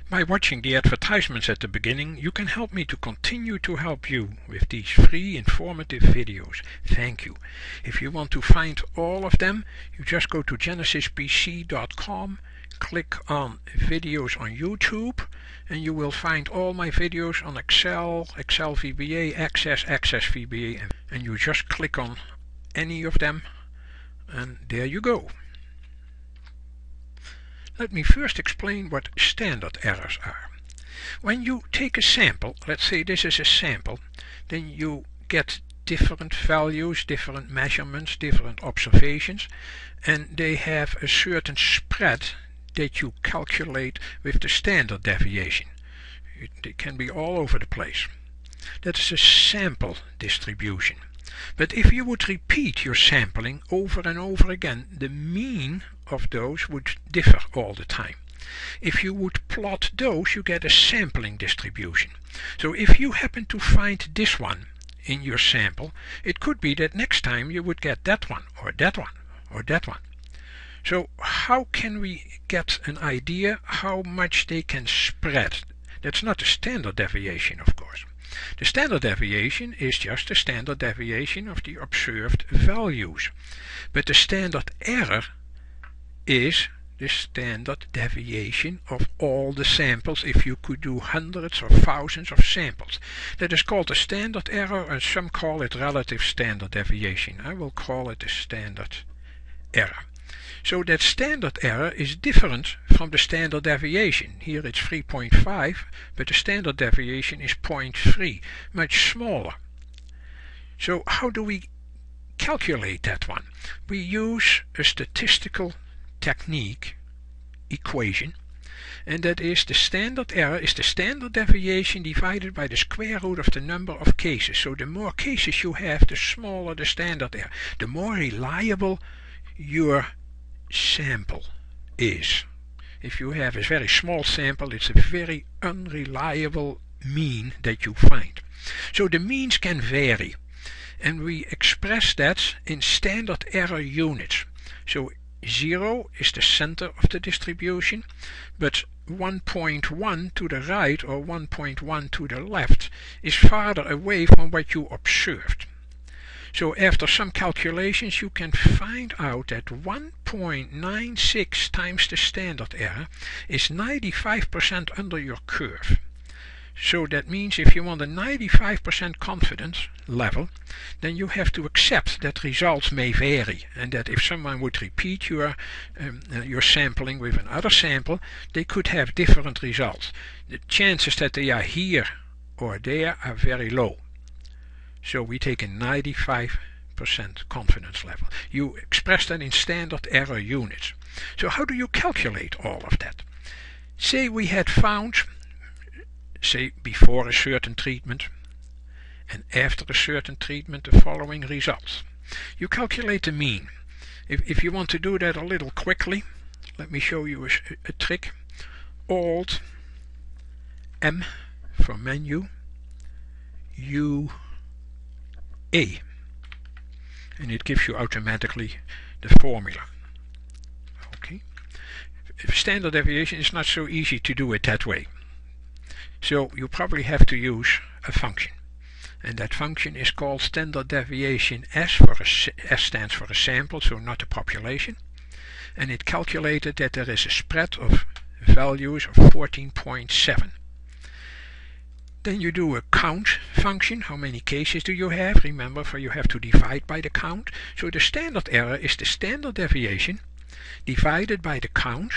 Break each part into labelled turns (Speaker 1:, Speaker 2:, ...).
Speaker 1: By watching the advertisements at the beginning, you can help me to continue to help you with these free informative videos. Thank you. If you want to find all of them, you just go to genesispc.com, click on videos on YouTube, and you will find all my videos on Excel, Excel VBA, Access, Access VBA, and you just click on any of them, and there you go. Let me first explain what standard errors are. When you take a sample, let's say this is a sample, then you get different values, different measurements, different observations, and they have a certain spread that you calculate with the standard deviation. It can be all over the place. That's a sample distribution. But if you would repeat your sampling over and over again, the mean of those would differ all the time. If you would plot those, you get a sampling distribution. So if you happen to find this one in your sample, it could be that next time you would get that one, or that one, or that one. So how can we get an idea how much they can spread? That's not the standard deviation, of course. The standard deviation is just the standard deviation of the observed values. But the standard error is the standard deviation of all the samples if you could do hundreds or thousands of samples. That is called the standard error, and some call it relative standard deviation. I will call it the standard error. So that standard error is different from the standard deviation. Here it's 3.5, but the standard deviation is 0.3, much smaller. So how do we calculate that one? We use a statistical technique equation, and that is the standard error is the standard deviation divided by the square root of the number of cases. So the more cases you have, the smaller the standard error, the more reliable your sample is. If you have a very small sample, it's a very unreliable mean that you find. So the means can vary, and we express that in standard error units. So 0 is the center of the distribution, but 1.1 to the right or 1.1 to the left is farther away from what you observed. So after some calculations you can find out that 1.96 times the standard error is 95% under your curve. So that means if you want a 95% confidence level, then you have to accept that results may vary, and that if someone would repeat your sampling with another sample, they could have different results. The chances that they are here or there are very low. So we take a 95% confidence level. You express that in standard error units. So how do you calculate all of that? Say we had found, say before a certain treatment and after a certain treatment, the following results. You calculate the mean. If you want to do that a little quickly, let me show you a trick. Alt M for menu, U A, and it gives you automatically the formula. Okay. Standard deviation is not so easy to do it that way. So you probably have to use a function, and that function is called standard deviation S. S stands for a sample, so not a population, and it calculated that there is a spread of values of 14.7. Then you do a count function. How many cases do you have? Remember, for you have to divide by the count. So the standard error is the standard deviation divided by the count,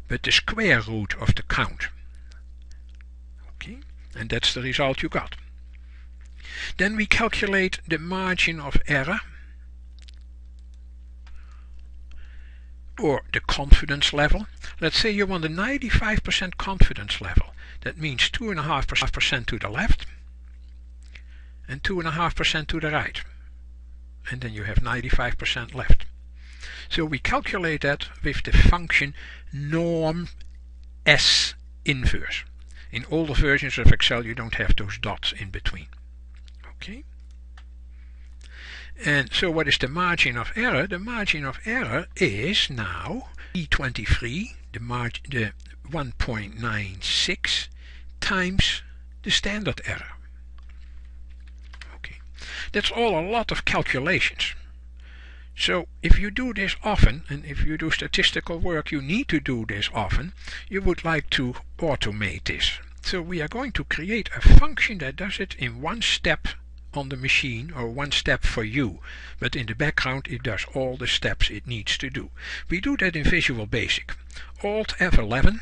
Speaker 1: but the square root of the count. Okay, and that's the result you got. Then we calculate the margin of error, or the confidence level. Let's say you want a 95% confidence level. That means 2.5% to the left and 2.5% to the right. And then you have 95% left. So we calculate that with the function norm S inverse. In older versions of Excel you don't have those dots in between. Okay. And so what is the margin of error? The margin of error is now E23 the 1.96 times the standard error. Okay, that's all a lot of calculations. So if you do this often, and if you do statistical work you need to do this often, you would like to automate this. So we are going to create a function that does it in one step on the machine, or one step for you, but in the background it does all the steps it needs to do. We do that in Visual Basic. Alt F11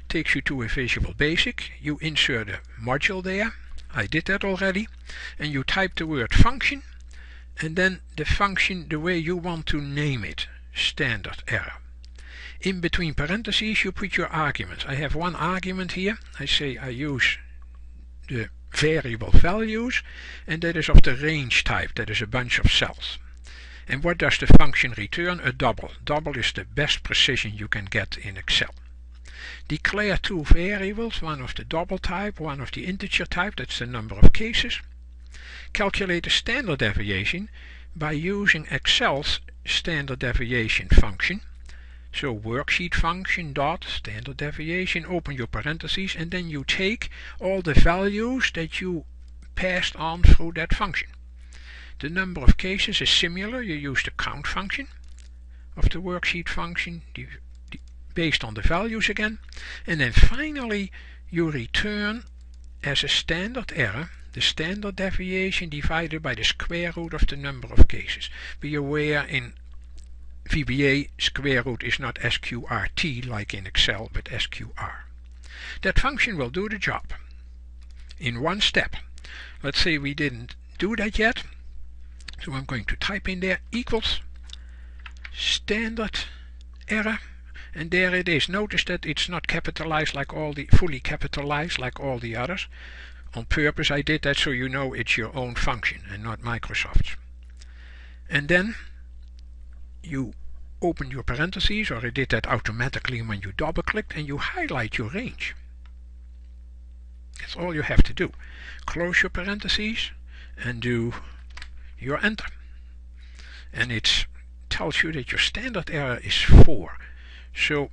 Speaker 1: takes you to a Visual Basic, you insert a module there, I did that already, and you type the word function, and then the function the way you want to name it, standard error. In between parentheses you put your arguments. I have one argument here. I say I use the variable values, and that is of the range type, that is a bunch of cells. And what does the function return? A double. Double is the best precision you can get in Excel. Declare two variables, one of the double type, one of the integer type, that's the number of cases. Calculate the standard deviation by using Excel's standard deviation function. So worksheet function dot standard deviation, open your parentheses, and then you take all the values that you passed on through that function. The number of cases is similar. You use the count function of the worksheet function based on the values again, and then finally you return as a standard error the standard deviation divided by the square root of the number of cases. Be aware, in VBA square root is not SQRT like in Excel, but SQR. That function will do the job in one step. Let's say we didn't do that yet, so I'm going to type in there equals standard error, and there it is. Notice that it's not capitalized like all the fully capitalized like all the others. On purpose I did that so you know it's your own function and not Microsoft's. And then you open your parentheses, or it did that automatically when you double clicked, and you highlight your range. That's all you have to do. Close your parentheses and do your enter. And it tells you that your standard error is 4. So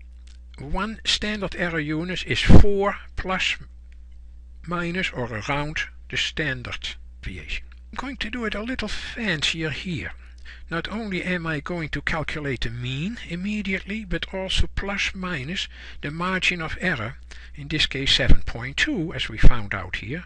Speaker 1: one standard error unit is 4 plus minus or around the standard deviation. I'm going to do it a little fancier here. Not only am I going to calculate the mean immediately, but also plus minus the margin of error, in this case 7.2 as we found out here.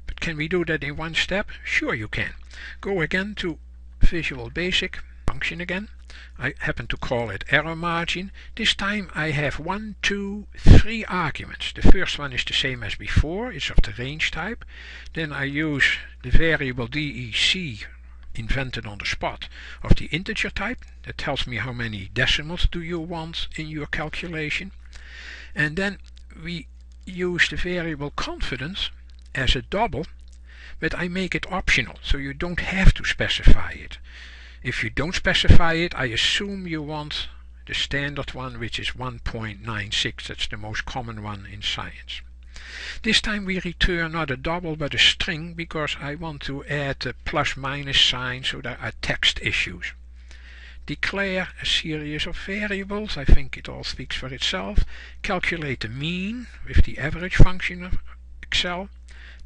Speaker 1: But can we do that in one step? Sure you can. Go again to Visual Basic, function again. I happen to call it error margin. This time I have 1, 2, 3 arguments. The first one is the same as before, it's of the range type. Then I use the variable DEC, invented on the spot, of the integer type. That tells me how many decimals do you want in your calculation. And then we use the variable confidence as a double, but I make it optional, so you don't have to specify it. If you don't specify it, I assume you want the standard one, which is 1.96. That's the most common one in science. This time we return not a double but a string, because I want to add a plus minus sign, so there are text issues. Declare a series of variables. I think it all speaks for itself. Calculate the mean with the average function of Excel.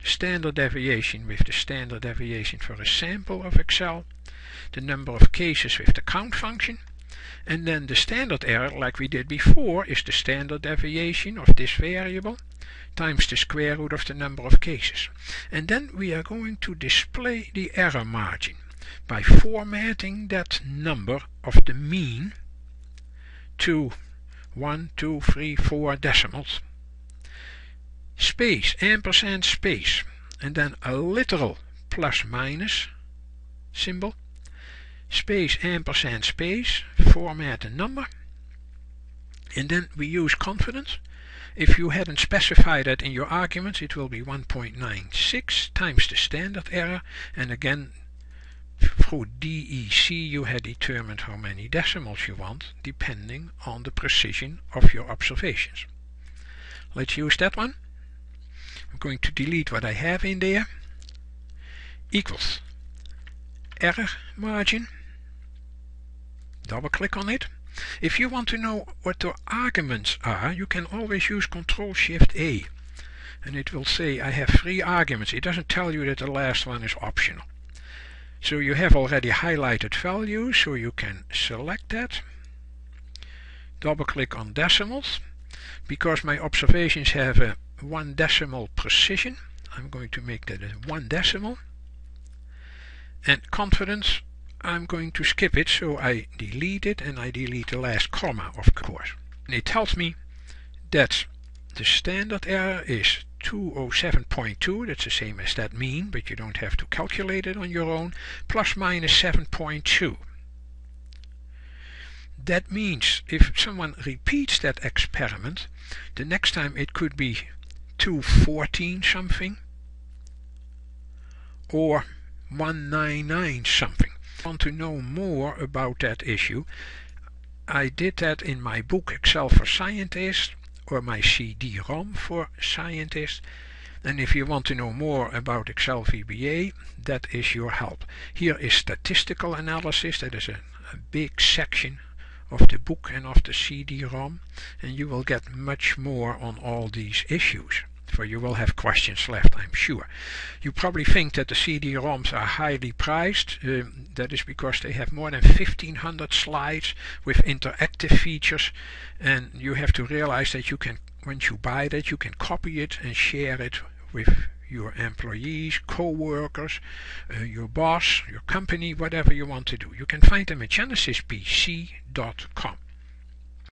Speaker 1: The standard deviation with the standard deviation for a sample of Excel. The number of cases with the count function, and then the standard error, like we did before, is the standard deviation of this variable times the square root of the number of cases. And then we are going to display the error margin by formatting that number of the mean to 1, 2, 3, 4 decimals, space, ampersand space, and then a literal plus minus symbol, space, ampersand space, format a number, and then we use confidence. If you hadn't specified that in your arguments, it will be 1.96 times the standard error, and again through DEC you had determined how many decimals you want depending on the precision of your observations. Let's use that one. I'm going to delete what I have in there. Equals error margin, double click on it, If you want to know what the arguments are, you can always use Ctrl-Shift-A. And it will say I have 3 arguments. It doesn't tell you that the last one is optional. So you have already highlighted values, so you can select that. Double click on decimals. Because my observations have a 1 decimal precision, I'm going to make that a 1 decimal. And confidence, I'm going to skip it, so I delete it, and I delete the last comma, of course. And it tells me that the standard error is 207.2, that's the same as that mean, but you don't have to calculate it on your own, plus minus 7.2. That means if someone repeats that experiment, the next time it could be 214 something or 199 something. If you want to know more about that issue, I did that in my book Excel for Scientists, or my CD-ROM for Scientists. And if you want to know more about Excel VBA, that is your help. Here is statistical analysis, that is a big section of the book and of the CD-ROM, and you will get much more on all these issues, for you will have questions left, I'm sure. You probably think that the CD-ROMs are highly priced. That is because they have more than 1500 slides with interactive features, and you have to realize that you can, once you buy that, you can copy it and share it with your employees, co-workers, your boss, your company, whatever you want to do. You can find them at genesispc.com.